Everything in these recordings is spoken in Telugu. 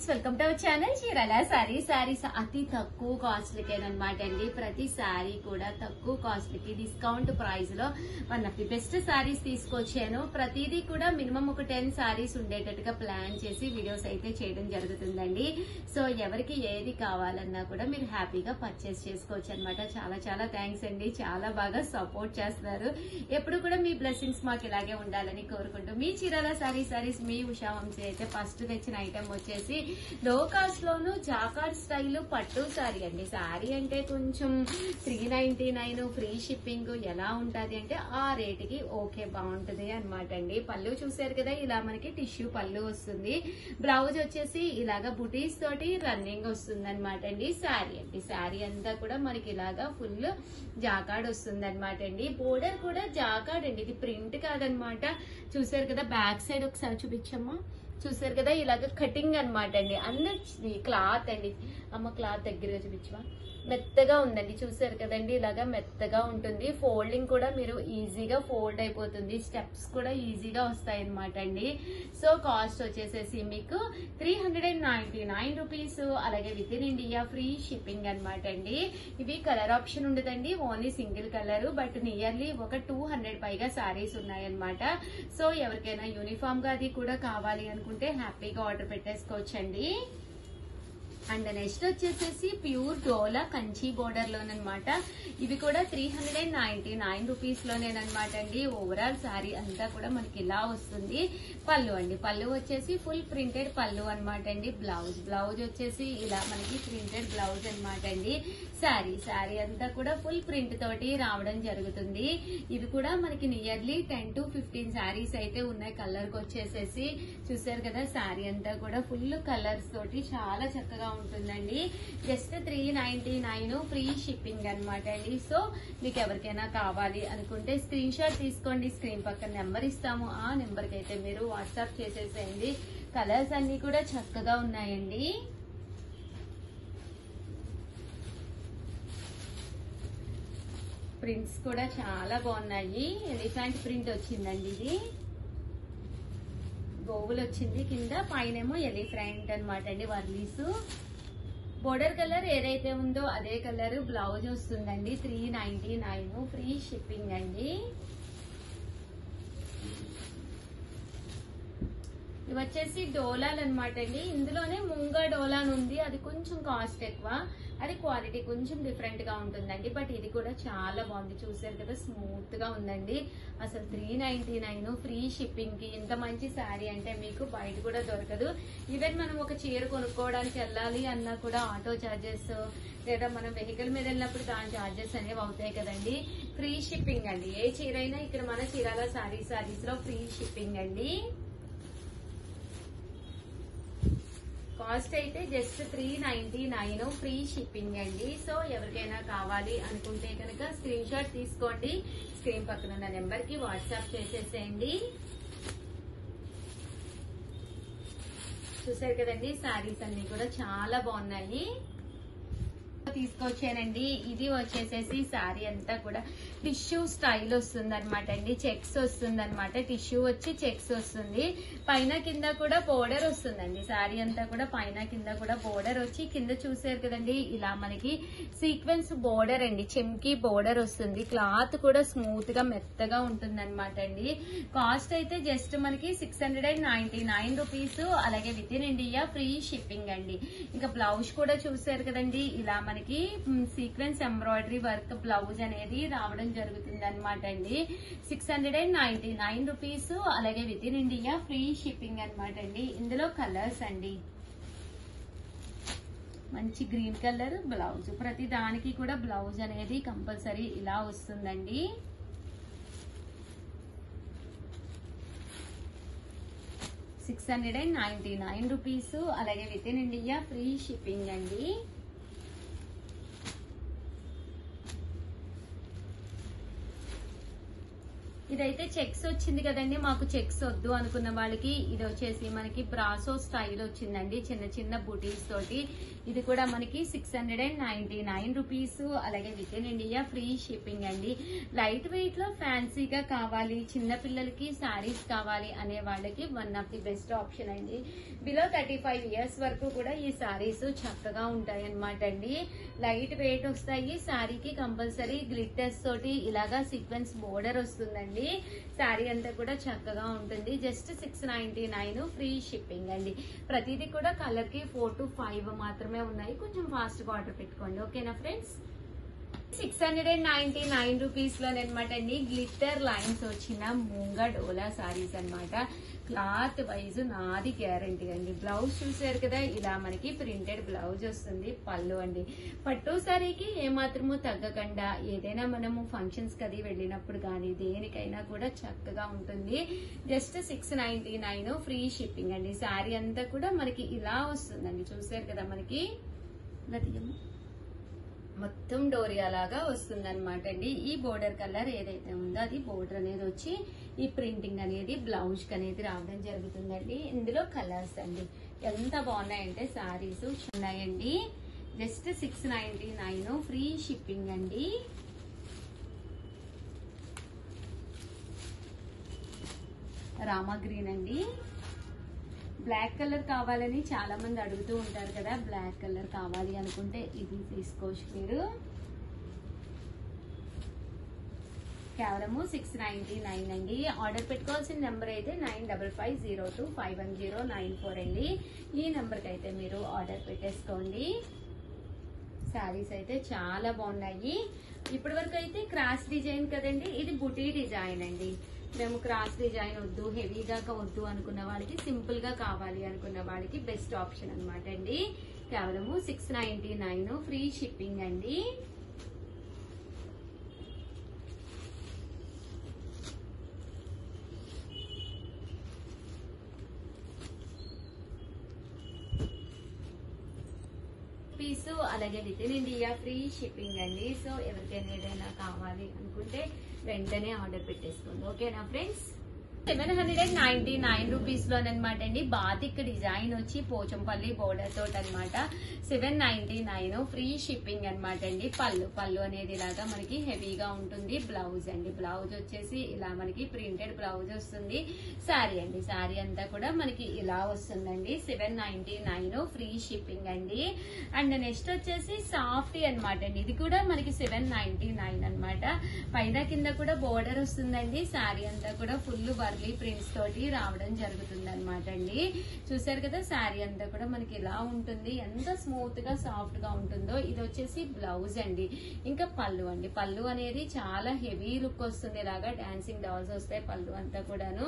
Welcome to our channel Chirala saris అతి తక్కువ కాస్ట్ లకేనమాట అండి. ప్రతి సారీ కూడా తక్కువ కాస్ట్ లకి డిస్కౌంట్ ప్రైస్ లో one of the best saris తీసుకొచ్చాను. ప్రతిదీ కూడా మినిమం ఒక 10 సారీస్ ఉండేటట్టుగా ప్లాన్ చేసి వీడియోస్ అయితే చేయడం జరుగుతుందండి. సో ఎవరికి ఏది కావాలన్నా కూడా మీరు హ్యాపీగా పర్చేస్ చేసుకోవచ్చు అనమాట. చాలా చాలా థ్యాంక్స్ అండి, చాలా బాగా సపోర్ట్ చేస్తున్నారు. ఎప్పుడు కూడా మీ బ్లెస్సింగ్స్ మాకు ఇలాగే ఉండాలని కోరుకుంటూ మీ చీరాల సారీస్ మీ ఉషా వంశీ అయితే ఫస్ట్ తెచ్చిన ఐటమ్ వచ్చేసి లో కాస్ట్ లోను జాకార్డ్ స్టైల్ పట్టు సారీ అండి. సారీ అంటే కొంచెం 399 ఫ్రీ షిప్పింగ్ ఎలా ఉంటది అంటే ఆ రేటుకి ఓకే బాగుంటది అనమాట అండి. పళ్ళు చూసారు కదా, ఇలా మనకి టిష్యూ పళ్ళు వస్తుంది. బ్లౌజ్ వచ్చేసి ఇలాగా బుటీస్ తోటి రన్నింగ్ వస్తుంది అనమాట అండి. సారీ అంతా కూడా మనకి ఇలాగా ఫుల్ జాకార్డ్ వస్తుంది అనమాట అండి. బోర్డర్ కూడా జాకార్డ్ అండి, ఇది ప్రింట్ కాదనమాట. చూసారు కదా, బ్యాక్ సైడ్ ఒకసారి చూపించమ్మా. చూసారు కదా, ఇలాగ కటింగ్ అనమాట అండి. అన్ని క్లాత్ అండి, అమ్మ క్లాత్ దగ్గరగా చూపించవా, మెత్తగా ఉందండి. చూసారు కదండి, ఇలాగా మెత్తగా ఉంటుంది. ఫోల్డింగ్ కూడా మీరు ఈజీగా ఫోల్డ్ అయిపోతుంది, స్టెప్స్ కూడా ఈజీగా వస్తాయి అనమాట అండి. సో కాస్ట్ వచ్చేసేసి మీకు 399 రూపీస్. అలాగే with in India free shipping అనమాట అండి. ఇవి కలర్ ఆప్షన్ ఉండదండి, only single colour. But nearly ఒక 200 పైగా సారీస్ ఉన్నాయన్నమాట. సో ఎవరికైనా యూనిఫామ్ గా అది కూడా కావాలి అనుకుంటే హ్యాపీగా ఆర్డర్ పెట్టేసుకోవచ్చండి. అండ్ నెక్స్ట్ వచ్చేసేసి ప్యూర్ డోలా కంచి బోర్డర్ లోనమాట. ఇవి కూడా 399 రూపీస్ లోనేనమాట అండి. ఓవరాల్ సారీ అంతా కూడా మనకి ఇలా వస్తుంది. పళ్ళు అండి, పళ్ళు వచ్చేసి ఫుల్ ప్రింటెడ్ పళ్ళు అనమాట అండి. బ్లౌజ్ వచ్చేసి ఇలా మనకి ప్రింటెడ్ బ్లౌజ్ అనమాట అండి. సారీ అంతా కూడా ఫుల్ ప్రింట్ తోటి రావడం జరుగుతుంది. ఇవి కూడా మనకి నియర్లీ 10 to 15 సారీస్ అయితే ఉన్నాయి. కలర్ కి వచ్చేసేసి చూసారు కదా, సారీ అంతా కూడా ఫుల్ కలర్స్ తోటి చాలా చక్కగా ఉంటుందండి. జస్ట్ 399 ఫ్రీ షిప్పింగ్ అనమాట అండి. సో మీకు ఎవరికైనా కావాలి అనుకుంటే స్క్రీన్ షాట్ తీసుకోండి, స్క్రీన్ పక్కన నెంబర్ ఇస్తాము, ఆ నెంబర్ కి అయితే మీరు వాట్సాప్ చేసేసేయండి. కలర్స్ అన్ని కూడా చక్కగా ఉన్నాయండి. ప్రింట్స్ కూడా చాలా బాగున్నాయి. ఎలిఫెంట్ ప్రింట్ వచ్చిందండి, ఇది గోవులు వచ్చింది కింద, పైనేమో ఎలిఫెంట్ అనమాట అండి. వర్లీస్ బోర్డర్ కలర్ ఏదైతే ఉందో అదే కలర్ బ్లౌజ్ వస్తుందండి. 399 ఫ్రీ షిప్పింగ్ అండి. ఇవి వచ్చేసి డోలాలు అనమాట అండి. ఇందులోనే ముంగా డోలాన్ ఉంది, అది కొంచెం కాస్ట్ ఎక్కువ, అది క్వాలిటీ కొంచెం డిఫరెంట్ గా ఉంటుందండి. బట్ ఇది కూడా చాలా బాగుంది. చూసారు కదా, స్మూత్ గా ఉందండి. అసలు 399 ఫ్రీ షిప్పింగ్ కి ఇంత మంచి శారీ అంటే మీకు బయట కూడా దొరకదు. ఈవెన్ మనం ఒక చీర కొనుక్కోవడానికి వెళ్ళాలి అన్నా కూడా ఆటో చార్జెస్ లేదా మనం వెహికల్ మీద వెళ్ళినప్పుడు దాని చార్జెస్ అనేవి అవుతాయి కదండి. ఫ్రీ షిప్పింగ్ అండి. ఏ చీర అయినా ఇక్కడ మన చీరాల సారీస్ లో ఫ్రీ షిప్పింగ్ అండి. కాస్ట్ అయితే జస్ట్ 399 ఫ్రీ షిప్పింగ్ అండి. సో ఎవరికైనా కావాలి అనుకుంటే కనుక స్క్రీన్ షాట్ తీసుకోండి, స్క్రీన్ పక్కన ఉన్న నెంబర్ కి వాట్సాప్ చేసేసేయండి. చూసారు కదండి, సారీస్ అన్ని కూడా చాలా బాగున్నాయి. తీసుకొచ్చానండి. ఇది వచ్చేసేసి సారీ అంతా కూడా టిష్యూ స్టైల్ వస్తుంది అనమాట అండి. చెక్స్ వస్తుంది అనమాట, టిష్యూ వచ్చి చెక్స్ వస్తుంది. పైన కింద కూడా బోర్డర్ వస్తుందండి. సారీ అంతా కూడా పైన కింద కూడా బోర్డర్ వచ్చి, కింద చూసారు కదండి ఇలా మనకి సీక్వెన్స్ బోర్డర్ అండి, చెమ్కి బోర్డర్ వస్తుంది. క్లాత్ కూడా స్మూత్ గా మెత్తగా ఉంటుంది అనమాట అండి. కాస్ట్ అయితే జస్ట్ మనకి 699 రూపీస్. అలాగే with in India free shipping అండి. ఇంకా బ్లౌజ్ కూడా చూసారు కదండి, ఇలా మనకి సీక్వెన్స్ ఎంబ్రాయిడరీ వర్క్ బ్లౌజ్ అనేది రావడం జరుగుతుంది అనమాట అండి. 699 రూపీస్. అలాగే with in India free shipping అనమాట అండి. ఇందులో కలర్స్ అండి, మంచి గ్రీన్ కలర్ బ్లౌజ్, ప్రతి దానికి కూడా బ్లౌజ్ అనేది కంపల్సరీ ఇలా వస్తుందండి. $699 రూపీస్. అలాగే with in India free shipping అండి. ఇదైతే చెక్స్ వచ్చింది కదండి, మాకు చెక్స్ వద్దు అనుకున్న వాళ్ళకి ఇది వచ్చేసి మనకి బ్రాసో స్టైల్ వచ్చిందండి, చిన్న చిన్న బూటీస్ తోటి. ఇది కూడా మనకి 699 రూపీస్. అలాగే with in India free shipping అండి. లైట్ వెయిట్ లో ఫ్యాన్సీగా కావాలి, చిన్న పిల్లలకి శారీస్ కావాలి అనే వాళ్ళకి one of the best option అండి. బిలో 35 ఇయర్స్ వరకు కూడా ఈ శారీస్ చక్కగా ఉంటాయి అన్నమాట అండి. లైట్ వెయిట్ వస్తాయి. శారీకి కంపల్సరీ గ్లిట్టర్స్ తోటి ఇలాగా సీక్వెన్స్ బోర్డర్ వస్తుందండి. శారీ అంతా కూడా చక్కగా ఉంటుంది. జస్ట్ 699 ఫ్రీ షిప్పింగ్ అండి. ప్రతిదీ కూడా కలర్ కి 4 to 5 మాత్రమే ఉన్నాయి. కొంచెం ఫాస్ట్ గా ఆర్డర్ పెట్టుకోండి, ఓకేనా ఫ్రెండ్స్. 699 రూపీస్ లోనమాట అండి. గ్లిట్టర్ లైన్స్ వచ్చిన మూంగా డోలా సారీస్ అన్నమాట. క్లాత్ వైజ్ నాది గ్యారంటీ అండి. బ్లౌజ్ చూసారు కదా, ఇలా మనకి ప్రింటెడ్ బ్లౌజ్ వస్తుంది. పళ్ళు అండి, పట్టు సారీకి ఏమాత్రము తగ్గకుండా ఏదైనా మనము ఫంక్షన్స్ కది వెళ్ళినప్పుడు కానీ దేనికైనా కూడా చక్కగా ఉంటుంది. జస్ట్ 699 ఫ్రీ షిప్పింగ్ అండి. శారీ అంతా కూడా మనకి ఇలా వస్తుందండి. చూసారు కదా, మనకి మొత్తం డోరియా లాగా వస్తుంది అనమాట అండి. ఈ బోర్డర్ కలర్ ఏదైతే ఉందో అది బోర్డర్ అనేది వచ్చి ఈ ప్రింటింగ్ అనేది బ్లౌజ్ కి అనేది రావడం జరుగుతుందండి. ఇందులో కలర్స్ అండి ఎంత బాగున్నాయంటే శారీస్ ఉన్నాయండి. జస్ట్ 699 ఫ్రీ షిప్పింగ్ అండి. రామా గ్రీన్ అండి. బ్లాక్ కలర్ కావాలని చాలా మంది అడుగుతూ ఉంటారు కదా, బ్లాక్ కలర్ కావాలి అనుకుంటే ఇది తీసుకోవచ్చు మీరు. కేవలము 699 అండి. ఆర్డర్ పెట్టుకోవాల్సిన నెంబర్ అయితే 9550251094 అండి. ఈ నెంబర్కి అయితే మీరు ఆర్డర్ పెట్టేసుకోండి. శారీస్ అయితే చాలా బాగున్నాయి. ఇప్పటి వరకు అయితే క్రాస్ డిజైన్ కదండి, ఇది బుటీ డిజైన్ అండి. మేము క్రాస్ డిజైన్ వద్దు, హెవీగా వద్దు అనుకున్న వాళ్ళకి, సింపుల్ గా కావాలి అనుకున్న వాళ్ళకి బెస్ట్ ఆప్షన్ అనమాట అండి. కేవలము 699 ఫ్రీ షిప్పింగ్ అండి. అలాగే with in India free shipping అండి. సో ఎవరికైనా ఏదైనా కావాలి అనుకుంటే వెంటనే ఆర్డర్ పెట్టేసుకోండి, ఓకేనా ఫ్రెండ్స్. 799 రూపీస్ లోనమాట అండి. బాతిక్ డిజైన్ వచ్చి పోచంపల్లి బోర్డర్ తోటి అనమాట. 799 ఫ్రీ షిప్పింగ్ అనమాట అండి. పళ్ళు అనేది ఇలాగా మనకి హెవీగా ఉంటుంది. బ్లౌజ్ అండి, బ్లౌజ్ వచ్చేసి ఇలా మనకి ప్రింటెడ్ బ్లౌజ్ వస్తుంది. శారీ అండి, శారీ అంతా కూడా మనకి ఇలా వస్తుందండి. 799 ఫ్రీ షిప్పింగ్ అండి. అండ్ నెక్స్ట్ వచ్చేసి సాఫ్ట్ అనమాట అండి. ఇది కూడా మనకి 799 అనమాట. పైన కింద కూడా బోర్డర్ వస్తుందండి. శారీ అంతా కూడా ఫుల్ వర్లీ ప్రింట్స్ తోటి రావడం జరుగుతుంది అనమాట అండి. చూసారు కదా, శారీ అంతా కూడా మనకి ఇలా ఉంటుంది. ఎంత స్మూత్ గా సాఫ్ట్ గా ఉంటుందో. ఇది వచ్చేసి బ్లౌజ్ అండి. ఇంకా పళ్ళు అండి, పళ్ళు అనేది చాలా హెవీ లుక్ వస్తుంది. ఇలాగా డాన్సింగ్ డాల్స్ వస్తాయి పళ్ళు అంతా కూడాను.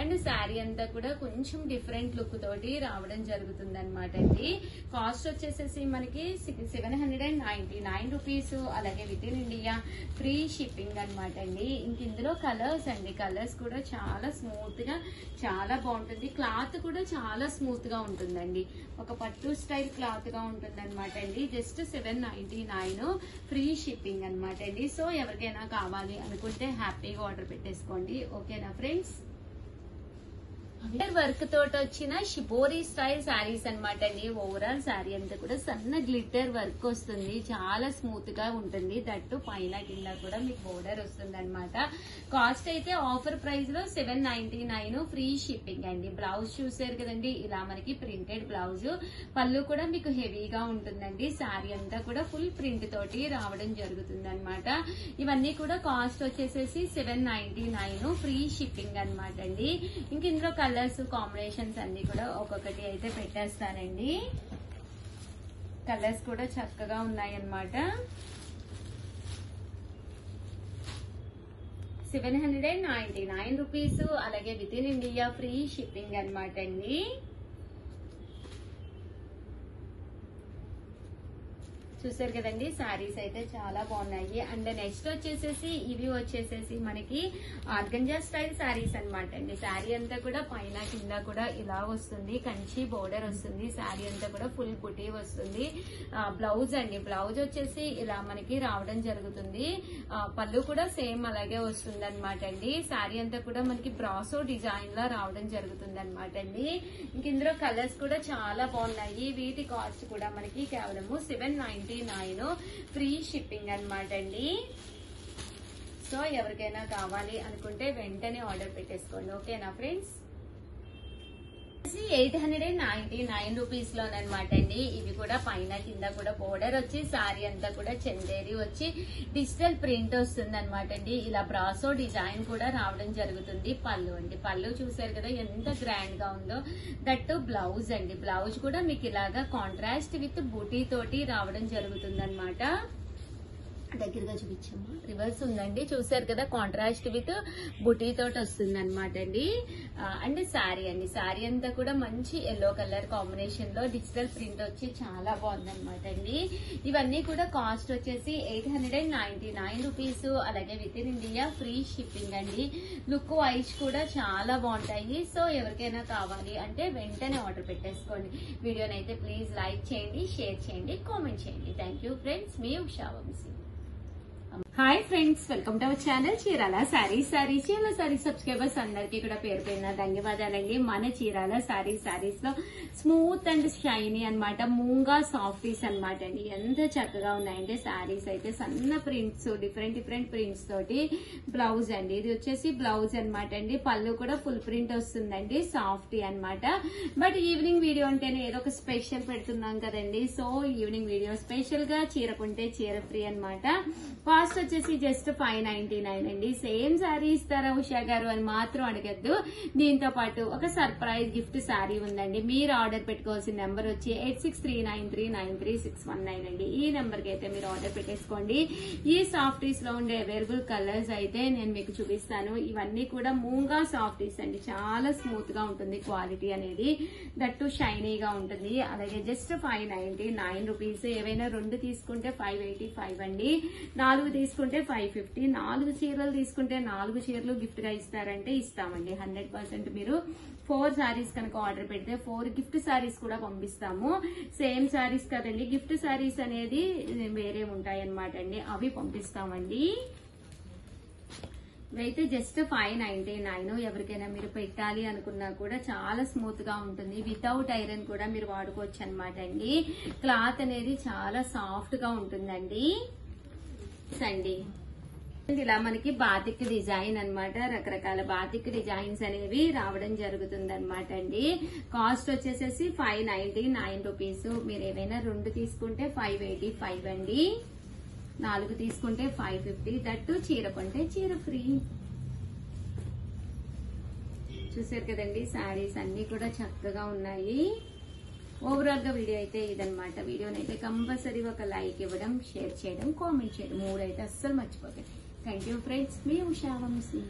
అండ్ శారీ అంతా కూడా కొంచెం డిఫరెంట్ లుక్ తోటి రావడం జరుగుతుంది అనమాట అండి. కాస్ట్ వచ్చేసేసి మనకి 799 రూపీస్. అలాగే with in India free shipping అనమాట అండి. ఇంక ఇందులో కలర్స్ అండి, కలర్స్ కూడా చాలా స్మూత్ గా చాలా బాగుంటుంది. క్లాత్ కూడా చాలా స్మూత్ గా ఉంటుందండి. ఒక పట్టు స్టైల్ క్లాత్ గా ఉంటుంది అనమాట అండి. జస్ట్ 799 ఫ్రీ షిప్పింగ్ అనమాట అండి. సో ఎవరికైనా కావాలి అనుకుంటే హ్యాపీగా ఆర్డర్ పెట్టేసుకోండి, ఓకేనా ఫ్రెండ్స్. వర్క్ తోటి వచ్చిన షిబోరి స్టైల్ శారీస్ అనమాట అండి. ఓవరాల్ శారీ అంతా కూడా సన్న గ్లిట్టర్ వర్క్ వస్తుంది. చాలా స్మూత్ గా ఉంటుంది. దట్టు పైన కింద కూడా మీకు బోర్డర్ వస్తుంది అనమాట. కాస్ట్ అయితే ఆఫర్ ప్రైస్ లో 799 ఫ్రీ షిప్పింగ్ అండి. బ్లౌజ్ చూసారు కదండి, ఇలా మనకి ప్రింటెడ్ బ్లౌజ్. పళ్ళు కూడా మీకు హెవీగా ఉంటుందండి. శారీ అంతా కూడా ఫుల్ ప్రింట్ తోటి రావడం జరుగుతుంది అనమాట. ఇవన్నీ కూడా కాస్ట్ వచ్చేసేసి 799 ఫ్రీ షిప్పింగ్ అనమాట అండి. ఇంక ఇందులో కలర్స్ కాంబినేషన్స్ అన్ని కూడా ఒక్కొక్కటి అయితే పెట్టేస్తానండి. కలర్స్ కూడా చక్కగా ఉన్నాయన్నమాట. 799 రూపీస్. అలాగే with in India free shipping అనమాట అండి. చూసారు కదండి, శారీస్ అయితే చాలా బాగున్నాయి. అండ్ నెక్స్ట్ వచ్చేసేసి ఇవి వచ్చేసేసి మనకి ఆర్గంజా స్టైల్ శారీస్ అనమాట అండి. శారీ అంతా కూడా పైన కింద కూడా ఇలా వస్తుంది, కంచి బోర్డర్ వస్తుంది. శారీ అంతా కూడా ఫుల్ బుటీ వస్తుంది. బ్లౌజ్ అండి, బ్లౌజ్ వచ్చేసి ఇలా మనకి రావడం జరుగుతుంది. పళ్ళు కూడా సేమ్ అలాగే వస్తుంది అనమాట అండి. శారీ అంతా కూడా మనకి బ్రాసో డిజైన్ లా రావడం జరుగుతుంది అనమాట అండి. ఇంక ఇందులో కలర్స్ కూడా చాలా బాగున్నాయి. వీటి కాస్ట్ కూడా మనకి కేవలం 799 ఫ్రీ షిప్పింగ్ అనమాట అండి. సో ఎవరికైనా కావాలి అనుకుంటే వెంటనే ఆర్డర్ పెట్టేసుకోండి. ఓకేనా ఫ్రెండ్స్? 899 రూపీస్ లోనమాట అండి. ఇవి కూడా పైన కింద కూడా బోర్డర్ వచ్చి శారీ అంతా కూడా చందేరి వచ్చి డిజిటల్ ప్రింట్ వస్తుంది అనమాట అండి. ఇలా బ్రాసో డిజైన్ కూడా రావడం జరుగుతుంది. పళ్ళు అండి, పళ్ళు చూసారు కదా ఎంత గ్రాండ్ గా ఉందో. దట్టు బ్లౌజ్ అండి, బ్లౌజ్ కూడా మీకు ఇలాగా కాంట్రాస్ట్ విత్ బూటీ తోటి రావడం జరుగుతుంది అనమాట. దగ్గరగా చూపించమ్మా, రివర్స్ ఉందండి. చూసారు కదా, కాంట్రాస్ట్ విత్ బుటీ తోటి వస్తుంది అనమాట అండి. అండ్ శారీ అండి, శారీ అంతా కూడా మంచి ఎల్లో కలర్ కాంబినేషన్ లో డిజిటల్ ప్రింట్ వచ్చి చాలా బాగుంది అనమాట అండి. ఇవన్నీ కూడా కాస్ట్ వచ్చేసి 899 రూపీస్. అలాగే with in India free shipping అండి. లుక్ వైజ్ కూడా చాలా బాగుంటాయి. సో ఎవరికైనా కావాలి అంటే వెంటనే ఆర్డర్ పెట్టేసుకోండి. వీడియోనైతే ప్లీజ్ లైక్ చేయండి, షేర్ చేయండి, కామెంట్ చేయండి. థ్యాంక్ యూ ఫ్రెండ్స్, మీ Usha Vamsi. Hi friends, welcome to our channel Chirala sarees. Chirala sarees subscribers అందరికీ కూడా పేరు పేరున ధన్యవాదాలండి. మన చీరాల శారీస్ లో స్మూత్ అండ్ షైనీ అన్నమాట, మూంగా సాఫ్టీస్ అన్నమాట అండి. ఎంత చక్కగా ఉన్నాయంటే శారీస్ అయితే సన్న ప్రింట్స్, డిఫరెంట్ ప్రింట్స్ తోటి బ్లౌజ్ అండి. ఇది వచ్చేసి బ్లౌజ్ అన్నమాట అండి. పళ్ళు కూడా ఫుల్ ప్రింట్ వస్తుందండి, సాఫ్టీ అన్నమాట. బట్ ఈవినింగ్ వీడియో అంటేనే ఏదో ఒక స్పెషల్ పెడుతున్నాం కదండి. సో ఈవినింగ్ వీడియో స్పెషల్ గా చీర కొంటే చీర ఫ్రీ అన్నమాట. కాస్ట్ వచ్చేసి జస్ట్ 599 అండి. సేమ్ శారీ ఇస్తారా ఉషా గారు అని మాత్రం అడగద్దు. దీంతో పాటు ఒక సర్ప్రైజ్ గిఫ్ట్ శారీ ఉందండి. మీరు ఆర్డర్ పెట్టుకోవాల్సిన నెంబర్ వచ్చి 8639393619 అండి. ఈ నెంబర్ కి అయితే మీరు ఆర్డర్ పెట్టేసుకోండి. ఈ సాఫ్టీస్ లో ఉండే అవైలబుల్ కలర్స్ అయితే నేను మీకు చూపిస్తాను. ఇవన్నీ కూడా మూంగా సాఫ్టీస్ అండి. చాలా స్మూత్ గా ఉంటుంది క్వాలిటీ అనేది, దట్టు షైనీగా ఉంటుంది. అలాగే జస్ట్ 599 రూపీస్. ఏవైనా 2 తీసుకుంటే 585 అండి. 4 తీసుకుంటే 550. 4 చీరలు తీసుకుంటే 4 చీరలు గిఫ్ట్ గా ఇస్తారంటే ఇస్తామండి. 100% మీరు 4 శారీస్ కనుక ఆర్డర్ పెడితే 4 గిఫ్ట్ శారీస్ కూడా పంపిస్తాము. సేమ్ శారీస్ కదండి, గిఫ్ట్ శారీస్ అనేది వేరే ఉంటాయి అన్నమాట అండి, అవి పంపిస్తామండి. ఇవైతే జస్ట్ 599. ఎవరికైనా మీరు పెట్టాలి అనుకున్నా కూడా చాలా స్మూత్ గా ఉంటుంది. వితౌట్ ఐరన్ కూడా మీరు వాడుకోవచ్చు అనమాట అండి. క్లాత్ అనేది చాలా సాఫ్ట్ గా ఉంటుందండి. సండి ఇలా మనకి బాతిక్ డిజైన్ అన్నమాట. రకరకాల బాతిక్ డిజైన్స్ అనేవి రావడం జరుగుతుంది అనమాట అండి. కాస్ట్ వచ్చేసేసి 599 రూపీస్. మీరు ఏవైనా 2 తీసుకుంటే 585 అండి. 4 తీసుకుంటే 550. దట్టు చీర కొంటే చీర ఫ్రీ. చూసారు కదండి, శారీస్ అన్ని కూడా చక్కగా ఉన్నాయి. ఓవరాల్ గా వీడియో అయితే ఇదనమాట. వీడియోనైతే కంపల్సరీ ఒక లైక్ ఇవ్వడం, షేర్ చేయడం, కామెంట్ చేయడం 3 అయితే అస్సలు మర్చిపోకండి. థ్యాంక్ యూ ఫ్రెండ్స్, మీ ఉషా వంశీ.